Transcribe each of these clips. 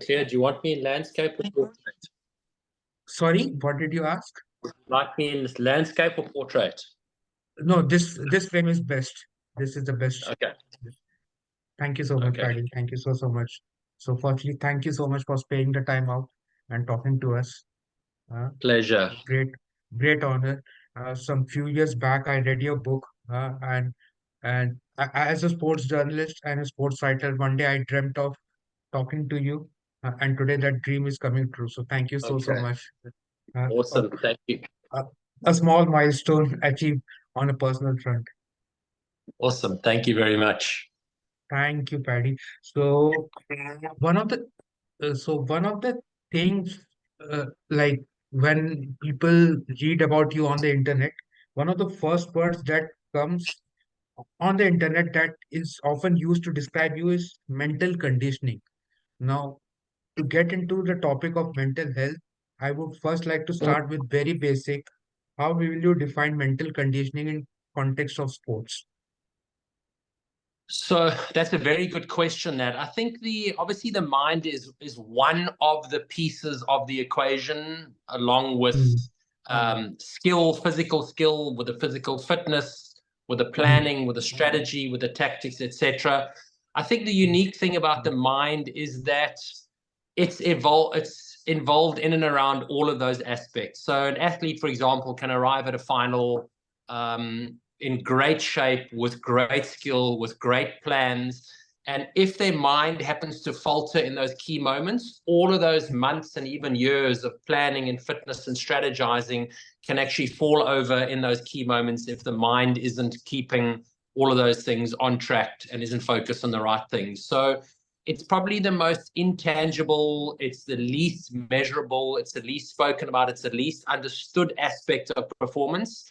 Clear. Do you want me in landscape or portrait? Sorry, what did you ask? Like me in landscape or portrait? No, this frame is best. This is the best. Okay. Thank you so much, Okay. Paddy. Thank you so much. So firstly, thank you so much for sparing the time out and talking to us. Uh, Pleasure. great, great honor. Some few years back, I read your book, as a sports journalist and a sports writer, one day I dreamt of talking to you, and today that dream is coming true. So thank you so Okay. much. Uh, a, Awesome. Thank you. a, a small milestone achieved on a personal front. Awesome. Thank you very much. Thank you, Paddy. So one of the one of the things, like when people read about you on the internet, one of the first words that comes on the internet that is often used to describe you is mental conditioning. Now, to get into the topic of mental health, I would first like to start with very basic. How will you define mental conditioning in context of sports? So that's a very good question, Nat. I think obviously the mind is one of the pieces of the equation, along with Mm, skill, physical skill, with the physical fitness, with the mm, planning, with the strategy, with the tactics, etc. I think the unique thing about the mind is that it's involved in and around all of those aspects. So an athlete, for example, can arrive at a final in great shape, with great skill, with great plans. And if their mind happens to falter in those key moments, all of those months and even years of planning and fitness and strategizing can actually fall over in those key moments if the mind isn't keeping all of those things on track and isn't focused on the right things. So it's probably the most intangible, it's the least measurable, it's the least spoken about, it's the least understood aspect of performance,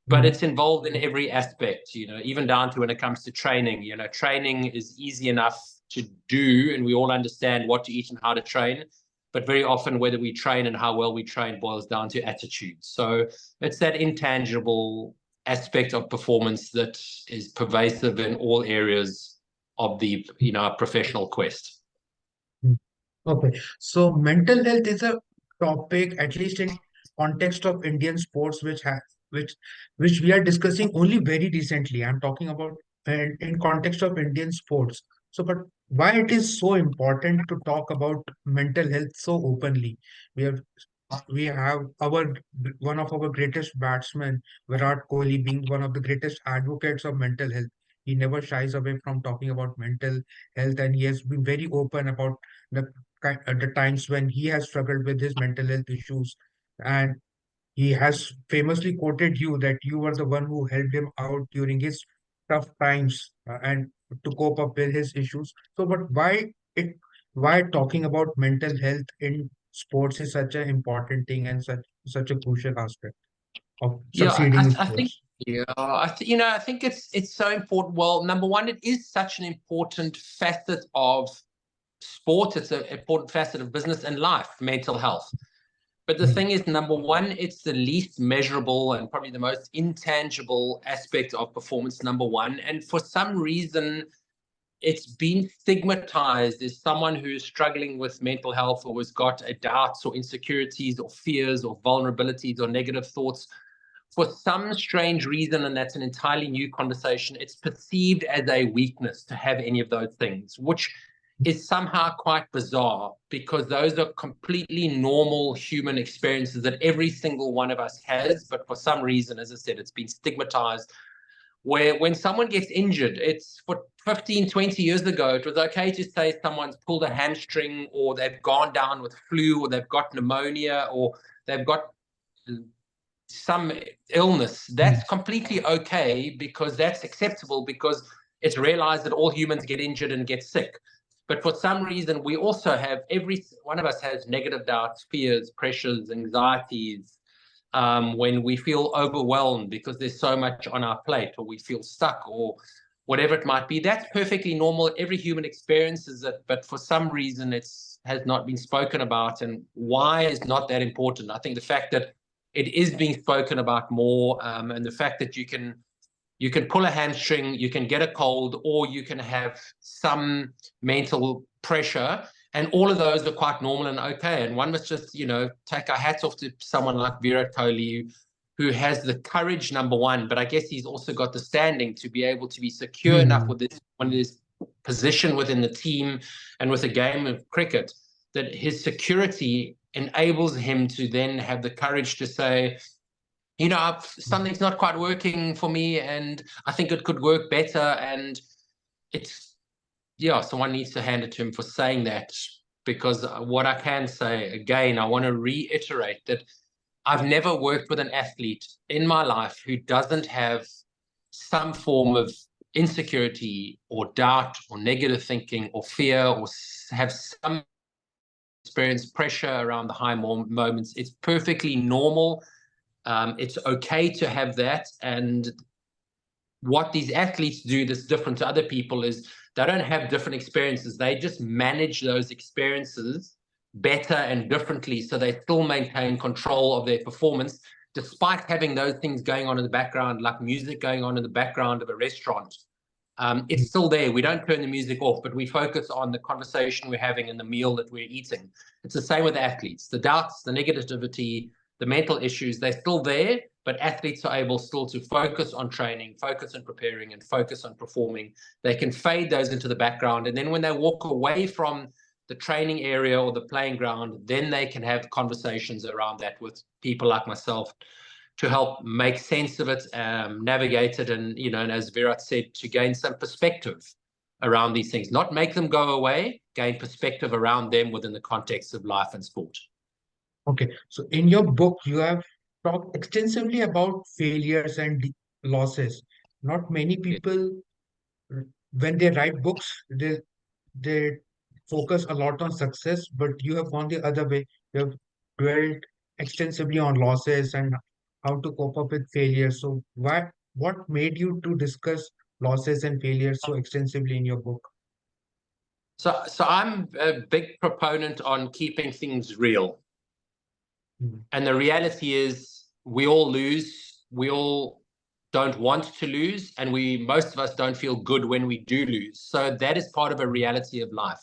but mm, it's involved in every aspect, even down to when it comes to training. Training is easy enough to do, and we all understand what to eat and how to train. But very often, whether we train and how well we train boils down to attitude. So it's that intangible aspect of performance that is pervasive in all areas of the professional quest. mm. Okay, so mental health is a topic, at least in context of Indian sports, which which we are discussing only very recently. I'm talking about in context of Indian sports. So, but why it is so important to talk about mental health so openly? We have we have our one of our greatest batsmen, Virat Kohli, being one of the greatest advocates of mental health. He never shies away from talking about mental health, and he has been very open about the the times when he has struggled with his mental health issues. And he has famously quoted you that you were the one who helped him out during his tough times, and to cope up with his issues. So, but why talking about mental health in sports is such an important thing and such a crucial aspect of Yeah, succeeding in I think sports? I think it's so important. Well, number one, it is such an important facet of sport. It's an important facet of business and life, mental health. But the Mm, thing is, number one, it's the least measurable and probably the most intangible aspect of performance, number one. And for some reason, it's been stigmatized as someone who's struggling with mental health or has got doubts or insecurities or fears or vulnerabilities or negative thoughts. For some strange reason, and that's an entirely new conversation, it's perceived as a weakness to have any of those things, which is somehow quite bizarre, because those are completely normal human experiences that every single one of us has. But for some reason, as I said, it's been stigmatized, where when someone gets injured, it's for 15, 20 years ago, it was okay to say someone's pulled a hamstring, or they've gone down with flu, or they've got pneumonia, or they've got some illness. mm, That's completely okay, because that's acceptable, because it's realized that all humans get injured and get sick. But for some reason, we also have, every one of us has negative doubts, fears, pressures, anxieties, when we feel overwhelmed because there's so much on our plate, or we feel stuck, or whatever it might be. That's perfectly normal. Every human experiences it, but for some reason has not been spoken about. And why is not that important? I think the fact that it is being spoken about more, and the fact that you can pull a hamstring, you can get a cold, or you can have some mental pressure, And all of those are quite normal and okay. And one must just, take our hats off to someone like Virat Kohli, who has the courage, number one, but I guess he's also got the standing to be able to be secure enough with his position within the team and with a game of cricket, that his security enables him to then have the courage to say, something's not quite working for me, and I think it could work better. And someone needs to hand it to him for saying that, because what I can say, again, I want to reiterate that I've never worked with an athlete in my life who doesn't have some form of insecurity or doubt or negative thinking or fear, or have some experience pressure around the high moments. It's perfectly normal. It's okay to have that. And what these athletes do that's different to other people is they don't have different experiences. They just manage those experiences better and differently, so they still maintain control of their performance, despite having those things going on in the background, like music going on in the background of a restaurant. It's still there. We don't turn the music off, but we focus on the conversation we're having and the meal that we're eating. It's the same with athletes. The doubts, the negativity, the mental issues, they're still there, but athletes are able still to focus on training, focus on preparing, and focus on performing. They can fade those into the background. And then when they walk away from the training area or the playing ground, then they can have conversations around that with people like myself to help make sense of it, navigate it, and, and as Virat said, to gain some perspective around these things, not make them go away, gain perspective around them within the context of life and sport. Okay, so in your book, you have talked extensively about failures and losses. Not many people, when they write books, they focus a lot on success, but you have gone the other way. You have dwelled extensively on losses and how to cope up with failure. So what made you to discuss losses and failures so extensively in your book? So I'm a big proponent on keeping things real. And the reality is we all lose. We all don't want to lose. And most of us don't feel good when we do lose. So that is part of a reality of life,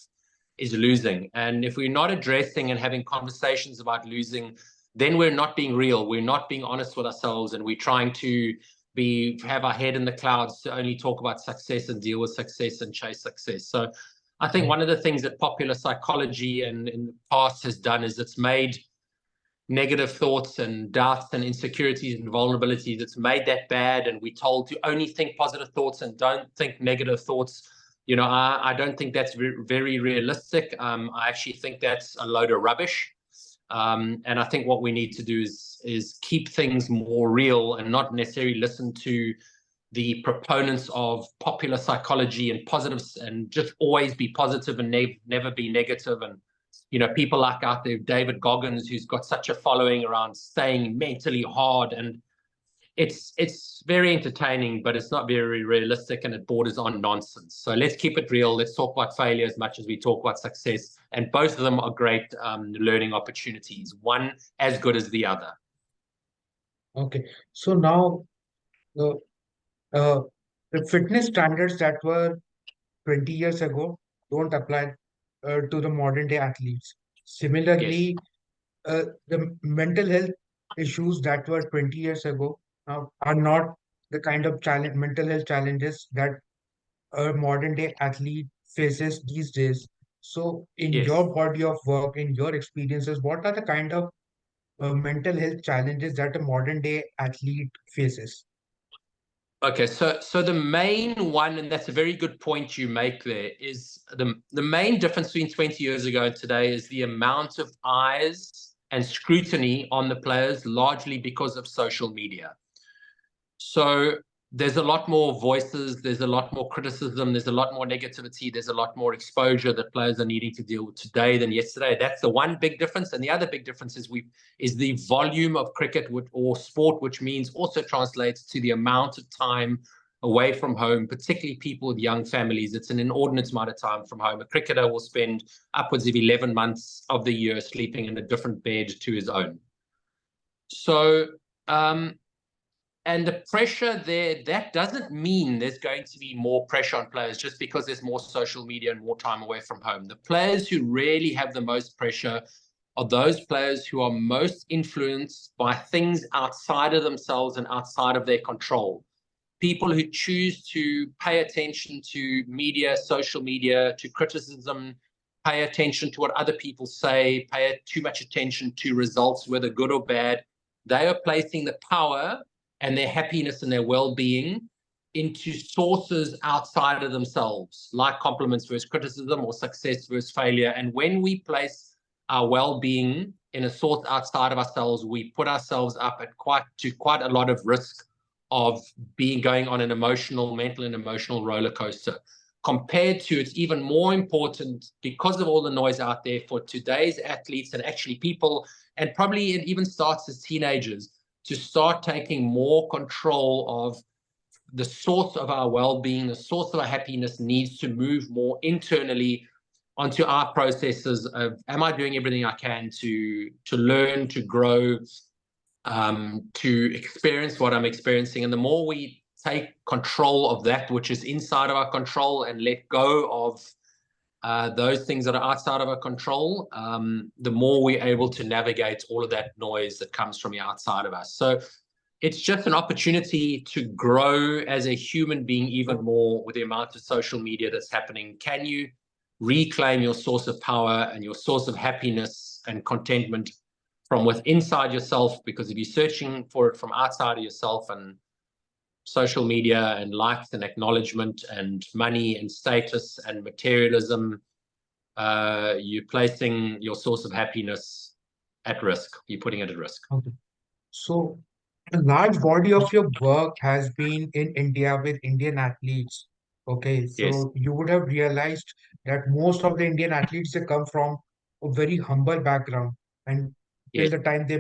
is losing. And if we're not addressing and having conversations about losing, then we're not being real. We're not being honest with ourselves, and we're trying to have our head in the clouds to only talk about success and deal with success and chase success. So I think one of the things that popular psychology and in the past has done is it's made negative thoughts and doubts and insecurities and vulnerabilities. It's made that bad, and we're told to only think positive thoughts and don't think negative thoughts. I don't think that's very realistic. I actually think that's a load of rubbish. And I think what we need to do is keep things more real and not necessarily listen to the proponents of popular psychology and positives, and just always be positive and never be negative. And people like out there, David Goggins, who's got such a following around staying mentally hard, and it's very entertaining, but it's not very realistic, and it borders on nonsense. So let's keep it real. Let's talk about failure as much as we talk about success, and both of them are great learning opportunities, one as good as the other. Okay, so now the uh, the fitness standards that were 20 years ago don't apply to the modern day athletes. Yes. Similarly, the mental health issues that were 20 years ago now are not the kind of mental health challenges that a modern day athlete faces these days. So, in Yes. your body of work, in your experiences, what are the kind of mental health challenges that a modern day athlete faces? Okay, so the main one, and that's a very good point you make there, is the main difference between 20 years ago and today is the amount of eyes and scrutiny on the players, largely because of social media. So there's a lot more voices, there's a lot more criticism, there's a lot more negativity, there's a lot more exposure that players are needing to deal with today than yesterday. That's the one big difference. And the other big difference is the volume of cricket or sport, which means also translates to the amount of time away from home, particularly people with young families. It's an inordinate amount of time from home. A cricketer will spend upwards of 11 months of the year sleeping in a different bed to his own. So And the pressure there, that doesn't mean there's going to be more pressure on players just because there's more social media and more time away from home. The players who really have the most pressure are those players who are most influenced by things outside of themselves and outside of their control. People who choose to pay attention to media, social media, to criticism, pay attention to what other people say, pay too much attention to results, whether good or bad. They are placing the power and their happiness and their well-being into sources outside of themselves, like compliments versus criticism or success versus failure. And when we place our well-being in a source outside of ourselves, we put ourselves up at quite a lot of risk of going on an mental and emotional roller coaster. Compared to, it's even more important because of all the noise out there for today's athletes and actually people, and probably it even starts as teenagers, to start taking more control of the source of our well-being, the source of our happiness needs to move more internally onto our processes of, am I doing everything I can to learn, to grow, to experience what I'm experiencing? And the more we take control of that which is inside of our control and let go of those things that are outside of our control, the more we're able to navigate all of that noise that comes from the outside of us. So it's just an opportunity to grow as a human being even more with the amount of social media that's happening. Can you reclaim your source of power and your source of happiness and contentment from inside yourself? Because if you're searching for it from outside of yourself and social media and likes and acknowledgement and money and status and materialism, you're placing your source of happiness at risk. You're putting it at risk. Okay. So a large body of your work has been in India with Indian athletes. Okay, Yes, so you would have realized that most of the Indian athletes, they come from a very humble background, and till yes. the time they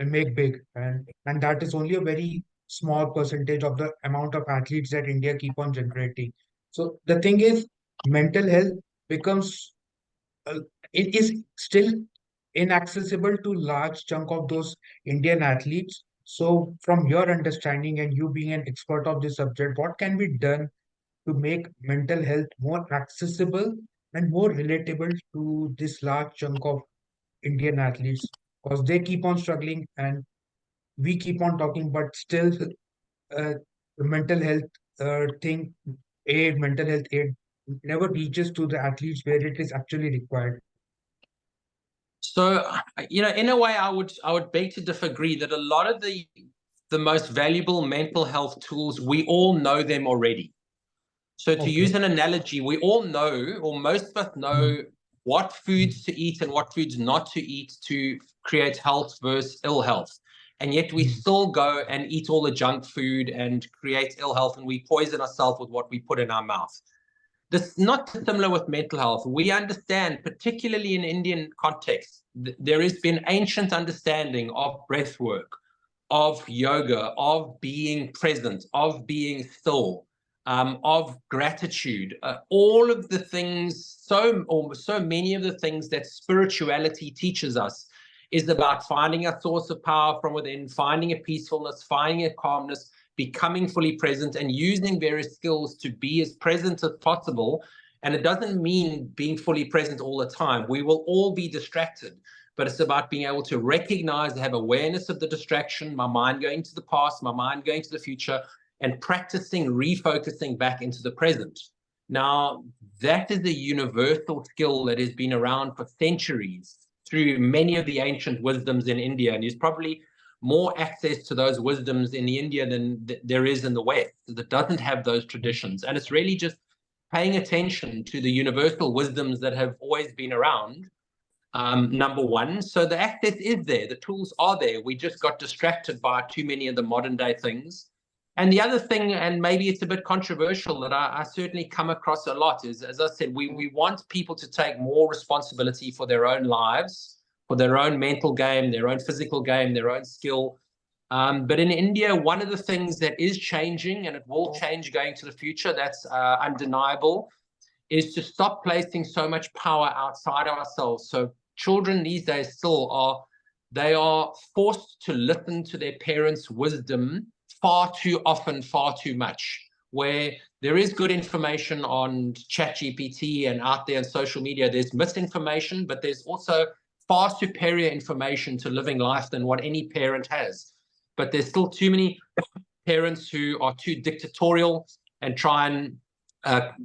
make big, and that is only a very small percentage of the amount of athletes that India keep on generating. So the thing is, mental health becomes uh, it is still inaccessible to large chunk of those Indian athletes. So, from your understanding and you being an expert of this subject, what can be done to make mental health more accessible and more relatable to this large chunk of Indian athletes? Because they keep on struggling and we keep on talking, but still, the mental health mental health aid never reaches to the athletes where it is actually required. So, in a way, I would beg to disagree that a lot of the most valuable mental health tools, we all know them already. So to use Okay. an analogy, we all know, or most of us Mm, know, what foods to eat and what foods not to eat to create health versus ill health. And yet we mm, still go and eat all the junk food and create ill health, and we poison ourselves with what we put in our mouth. This not similar with mental health. We understand, particularly in Indian context, there has been ancient understanding of breath work, of yoga, of being present, of being still, of gratitude. All of the things, so many of the things that spirituality teaches us is about finding a source of power from within, finding a peacefulness, finding a calmness, becoming fully present, and using various skills to be as present as possible. And it doesn't mean being fully present all the time. We will all be distracted, but it's about being able to recognize, have awareness of the distraction, my mind going to the past, my mind going to the future, and practicing refocusing back into the present. Now, that is a universal skill that has been around for centuries through many of the ancient wisdoms in India, and there's probably more access to those wisdoms in India than there is in the West that doesn't have those traditions. And it's really just paying attention to the universal wisdoms that have always been around, number one. So the access is there, the tools are there. We just got distracted by too many of the modern day things. And the other thing, and maybe it's a bit controversial, that I certainly come across a lot is, as I said, we want people to take more responsibility for their own lives, for their own mental game, their own physical game, their own skill. But in India, one of the things that is changing, and it will change going to the future, that's undeniable, is to stop placing so much power outside of ourselves. So children these days still are, they are forced to listen to their parents' wisdom far too often, far too much, where there is good information on ChatGPT and out there on social media. There's misinformation, but there's also far superior information to living life than what any parent has. But there's still too many parents who are too dictatorial and try and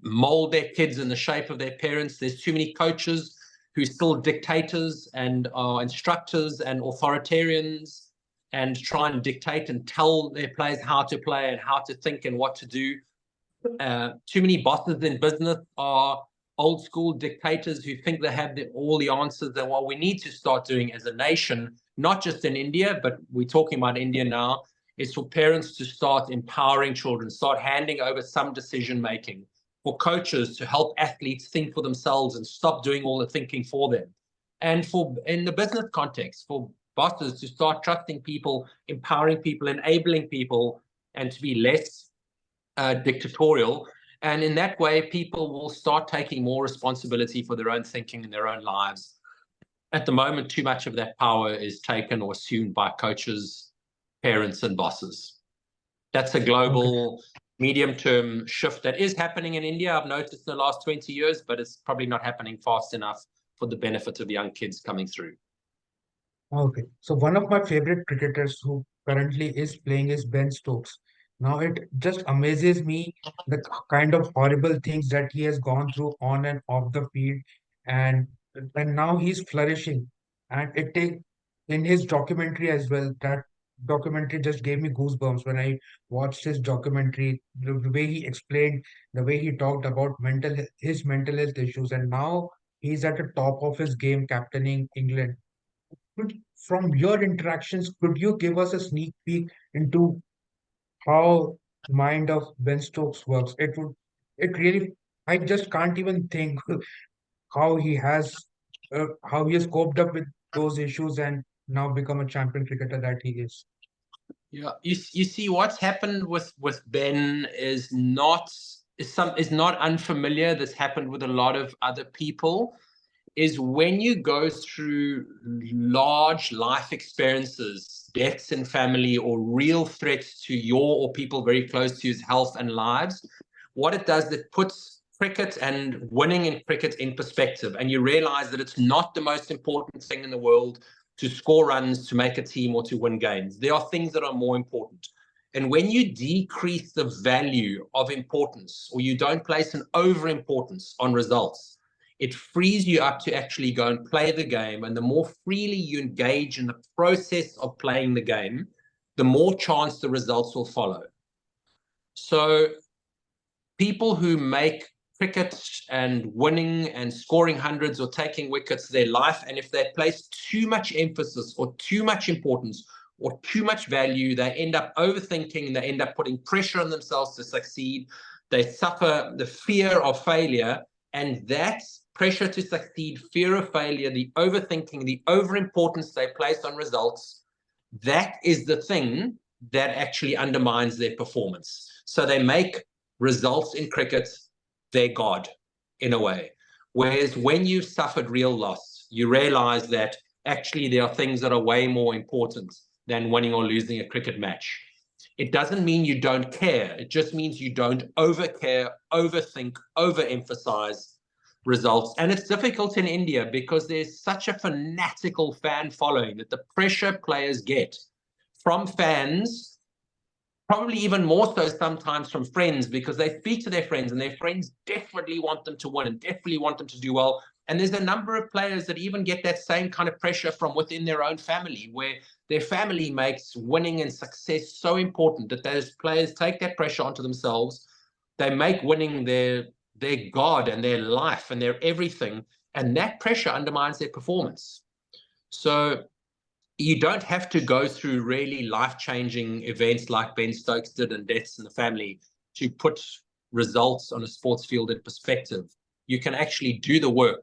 mold their kids in the shape of their parents. There's too many coaches who are still dictators and are instructors and authoritarians and try and dictate and tell their players how to play and how to think and what to do. Too many bosses in business are old school dictators who think they have all the answers. And what we need to start doing as a nation, not just in India, but we're talking about India now, is for parents to start empowering children, start handing over some decision making, for coaches to help athletes think for themselves and stop doing all the thinking for them. And for in the business context, for bosses to start trusting people, empowering people, enabling people, and to be less dictatorial. And in that way, people will start taking more responsibility for their own thinking and their own lives. At the moment, too much of that power is taken or assumed by coaches, parents, and bosses. That's a global medium-term shift that is happening in India. I've noticed in the last 20 years, but it's probably not happening fast enough for the benefit of young kids coming through. Okay, so one of my favorite cricketers who currently is playing is Ben Stokes. Now it just amazes me the kind of horrible things that he has gone through on and off the field, and and now he's flourishing. And it take in his documentary as well. That documentary just gave me goosebumps when I watched his documentary. The way he explained, the way he talked about his mental health issues, and now he's at the top of his game, captaining England. From your interactions, could you give us a sneak peek into how mind of Ben Stokes works? It really, I just can't even think how how he has coped up with those issues and now become a champion cricketer that he is. Yeah, you see what's happened with Ben is not unfamiliar. This happened with a lot of other people. Is when you go through large life experiences, deaths in family, or real threats to your or people very close to you's health and lives, what it does, it puts cricket and winning in cricket in perspective. And you realize that it's not the most important thing in the world to score runs, to make a team, or to win games. There are things that are more important. And when you decrease the value of importance, or you don't place an over-importance on results, it frees you up to actually go and play the game. And the more freely you engage in the process of playing the game, the more chance the results will follow. So people who make cricket and winning and scoring hundreds or taking wickets their life, and if they place too much emphasis or too much importance or too much value, they end up overthinking, they end up putting pressure on themselves to succeed. They suffer the fear of failure, and that pressure to succeed, fear of failure, the overthinking, the overimportance they place on results, that is the thing that actually undermines their performance. So they make results in cricket their God, in a way. Whereas when you've suffered real loss, you realize that actually there are things that are way more important than winning or losing a cricket match. It doesn't mean you don't care. It just means you don't overcare, overthink, overemphasize results. And it's difficult in India because there's such a fanatical fan following that the pressure players get from fans, probably even more so sometimes from friends, because they speak to their friends and their friends definitely want them to win and definitely want them to do well. And there's a number of players that even get that same kind of pressure from within their own family, where their family makes winning and success so important that those players take that pressure onto themselves. They make winning their God and their life and their everything. And that pressure undermines their performance. So you don't have to go through really life-changing events like Ben Stokes did and deaths in the family to put results on a sports field in perspective. You can actually do the work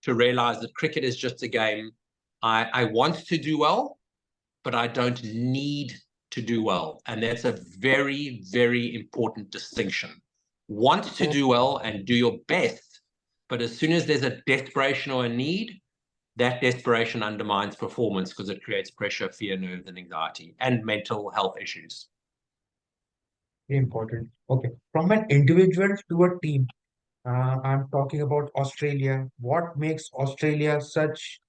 to realize that cricket is just a game. I want to do well, but I don't need to do well. And that's a very, very important distinction. Want to do well and do your best, but as soon as there's a desperation or a need, that desperation undermines performance because it creates pressure, fear, nerves, and anxiety, and mental health issues. Very important. Okay. From an individual to a team, I'm talking about Australia. What makes Australia such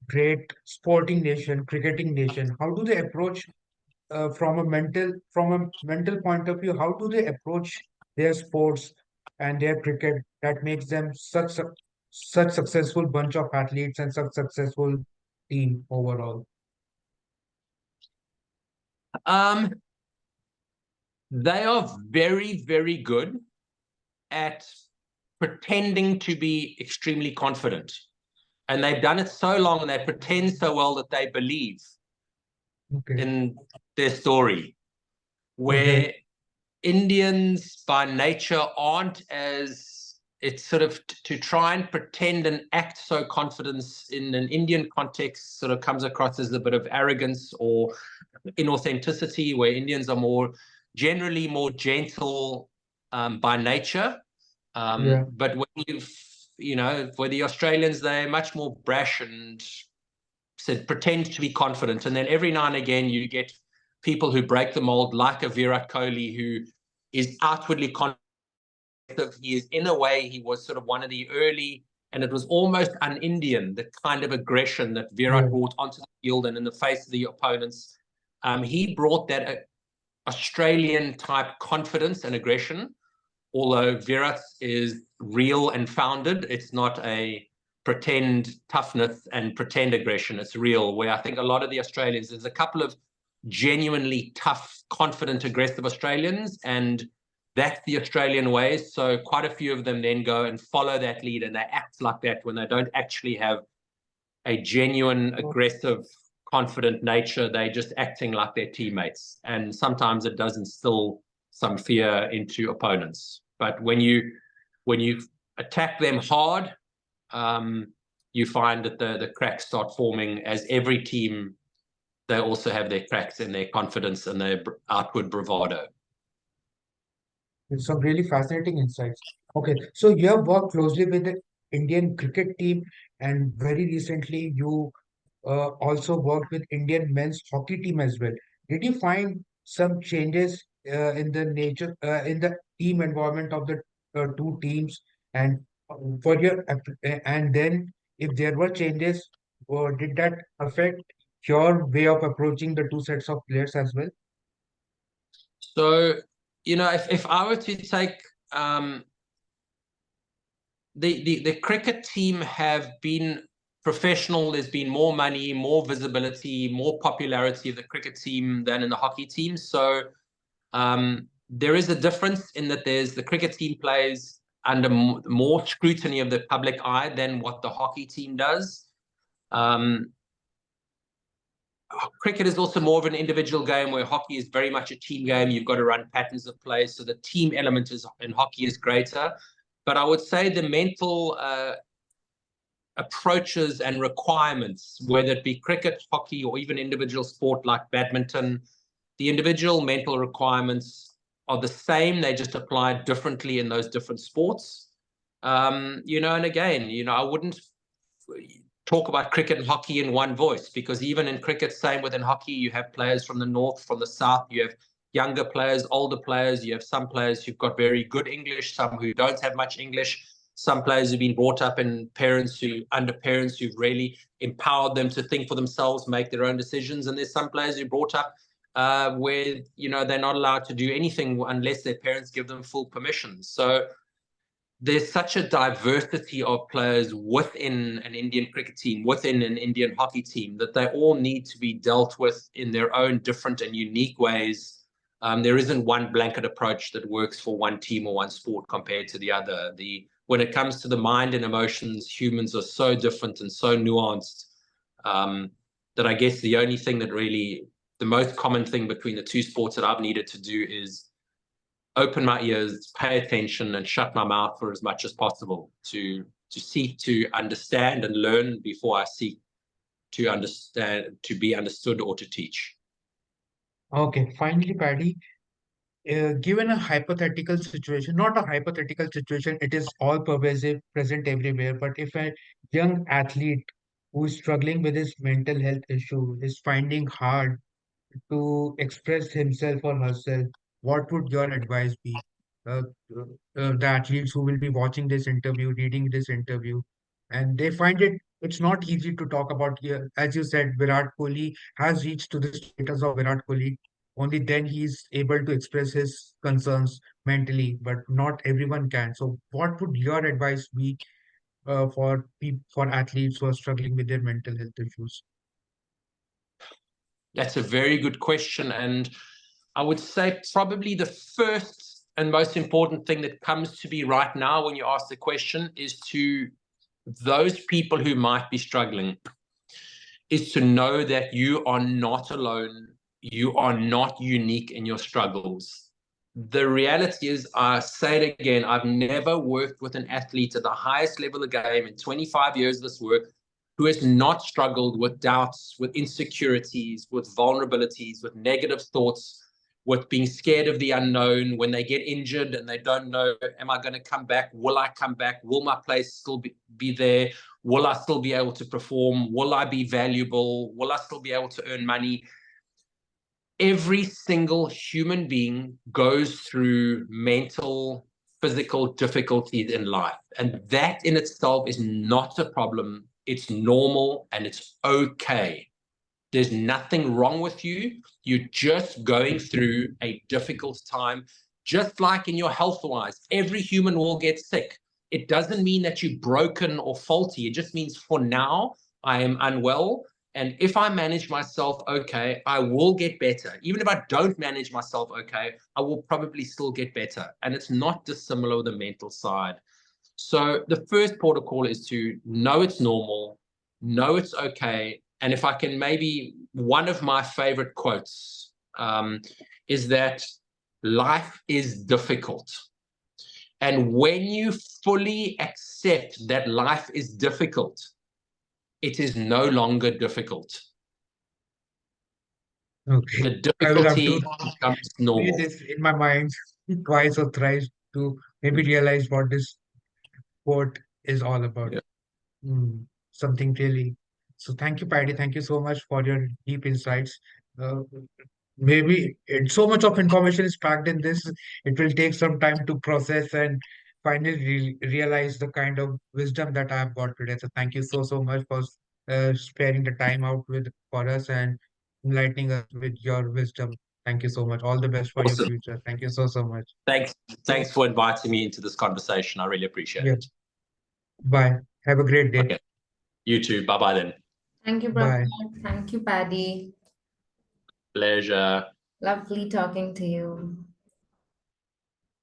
great sporting nation, cricketing nation? How do they approach from a mental point of view? How do they approach their sports and their cricket that makes them such successful bunch of athletes and such successful team overall? Um, they are very, very good at pretending to be extremely confident. And they've done it so long and they pretend so well that they believe Okay. in their story, Okay. where Indians by nature aren't as, it's sort of to try and pretend and act so confidence in an Indian context sort of comes across as a bit of arrogance or inauthenticity, where Indians are more generally more gentle by nature. Yeah. But when for the Australians, they're much more brash and said pretend to be confident. And then every now and again, you get people who break the mold, like a Virat Kohli, who is outwardly confident. He is, in a way, he was sort of one of the early, and it was almost un-Indian, the kind of aggression that Yeah. Virat brought onto the field and in the face of the opponents. He brought that Australian type confidence and aggression, although Virat is real and founded. It's not a pretend toughness and pretend aggression. It's real, where I think a lot of the Australians, there's a couple of genuinely tough, confident, aggressive Australians, and that's the Australian way. So quite a few of them then go and follow that lead and they act like that when they don't actually have a genuine, aggressive, confident nature. They're just acting like their teammates. And sometimes it does instill some fear into opponents. But when you attack them hard, um, you find that the cracks start forming. As every team, they also have their cracks in their confidence and their outward bravado. It's some really fascinating insights. Okay, so you have worked closely with the Indian cricket team, and very recently you also worked with Indian men's hockey team as well. Did you find some changes in the nature in the team environment of the two teams, and for your and then if there were changes, did that affect your way of approaching the two sets of players as well? So, if I were to take um, the cricket team have been professional. There's been more money, more visibility, more popularity of the cricket team than in the hockey team. So there is a difference in that there's the cricket team plays under more scrutiny of the public eye than what the hockey team does. Um, Cricket is also more of an individual game, where hockey is very much a team game. You've got to run patterns of play, so the team element in hockey is greater. But I would say the mental approaches and requirements, whether it be cricket, hockey, or even individual sport like badminton, the individual mental requirements are the same. They just apply differently in those different sports. And again, I wouldn't talk about cricket and hockey in one voice, because even in cricket, same within hockey, you have players from the north, from the south, you have younger players, older players, you have some players who've got very good English, some who don't have much English, some players who've been brought up in under parents who've really empowered them to think for themselves, make their own decisions. And there's some players who are brought up where they're not allowed to do anything unless their parents give them full permission. So there's such a diversity of players within an Indian cricket team, within an Indian hockey team, that they all need to be dealt with in their own different and unique ways. There isn't one blanket approach that works for one team or one sport compared to the other. When it comes to the mind and emotions, humans are so different and so nuanced, that I guess the only thing that really, the most common thing between the two sports that I've needed to do is open my ears, pay attention, and shut my mouth for as much as possible to seek to understand and learn before I seek to understand, to be understood, or to teach. Okay, finally, Paddy, given a hypothetical situation, not a hypothetical situation, it is all pervasive, present everywhere. But if a young athlete who is struggling with his mental health issue is finding hard to express himself or herself, what would your advice be? Uh, the athletes who will be watching this interview, reading this interview, and they find it's not easy to talk about. As you said, Virat Kohli has reached to the status of Virat Kohli. Only then he is able to express his concerns mentally, but not everyone can. So, what would your advice be for athletes who are struggling with their mental health issues? That's a very good question. And I would say probably the first and most important thing that comes to me right now when you ask the question is to those people who might be struggling, is to know that you are not alone. You are not unique in your struggles. The reality is, I say it again, I've never worked with an athlete at the highest level of the game in 25 years of this work who has not struggled with doubts, with insecurities, with vulnerabilities, with negative thoughts, with being scared of the unknown. When they get injured and they don't know, am I going to come back? Will I come back? Will my place still be there? Will I still be able to perform? Will I be valuable? Will I still be able to earn money? Every single human being goes through mental, physical difficulties in life. And that in itself is not a problem. It's normal and it's okay. There's nothing wrong with you. You're just going through a difficult time, just like in your health-wise. Every human will get sick. It doesn't mean that you're broken or faulty. It just means for now, I am unwell. And if I manage myself okay, I will get better. Even if I don't manage myself okay, I will probably still get better. And it's not dissimilar with the mental side. So the first protocol is to know it's normal, know it's okay. And if I can, maybe one of my favorite quotes is that life is difficult. And when you fully accept that life is difficult, it is no longer difficult. Okay, The I will have difficulty to becomes say normal. this in my mind twice or thrice to maybe realize what this quote is all about. Yeah. Something really. So thank you, Paddy. Thank you so much for your deep insights. Uh, so much of information is packed in this. It will take some time to process and finally realize the kind of wisdom that I have got today. So thank you so much for sparing the time out with for us and enlightening us with your wisdom. Thank you so much. All the best for your Awesome. future. Thank you so much. Thanks. So Thanks for inviting me into this conversation. I really appreciate yeah, it. bye. Have a great day. Okay. You too. Bye-bye then. Thank you, Bye. Prabhat. Thank you, Paddy. Pleasure. Lovely talking to you.